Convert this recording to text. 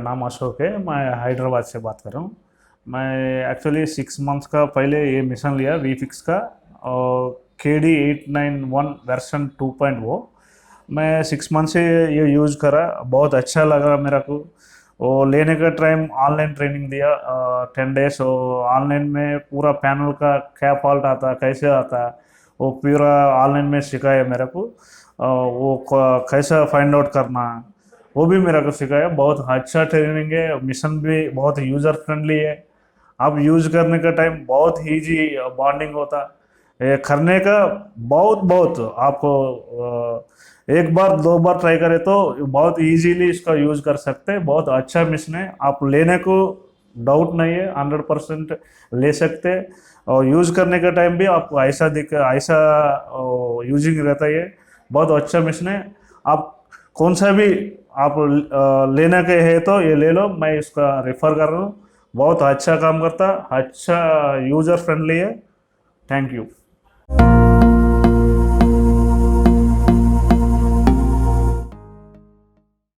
नाम अशोक है, मैं हैदराबाद से बात कर रहा हूँ। मैं एक्चुअली 6 मंथ्स का पहले ये मिशन लिया वी फिक्स का, और KD891 वर्सन 2.0। मैं 6 मंथ से ये यूज़ करा, बहुत अच्छा लगा मेरा को। वो लेने का टाइम ऑनलाइन ट्रेनिंग दिया 10 डेज। और ऑनलाइन में पूरा पैनल का क्या फॉल्ट आता, कैसे आता, वो पूरा ऑनलाइन में सिखाया मेरे को। वो कैसा फाइंड आउट करना, वो भी मेरे को सिखाया। बहुत अच्छा ट्रेनिंग है, मिशन भी बहुत यूज़र फ्रेंडली है। आप यूज़ करने का टाइम बहुत ईजी बॉन्डिंग होता। ये करने का बहुत बहुत आपको एक बार दो बार ट्राई करें तो बहुत इजीली इसका यूज़ कर सकते हैं। बहुत अच्छा मिशन है, आप लेने को डाउट नहीं है, 100% ले सकते हैं। और यूज़ करने का टाइम भी आपको ऐसा दिख ऐसा यूजिंग रहता है। बहुत अच्छा मिशन है। आप कौन सा भी आप लेना के है तो ये ले लो, मैं इसका रेफर कर रहा हूँ। बहुत अच्छा काम करता, अच्छा यूज़र फ्रेंडली है। Thank you.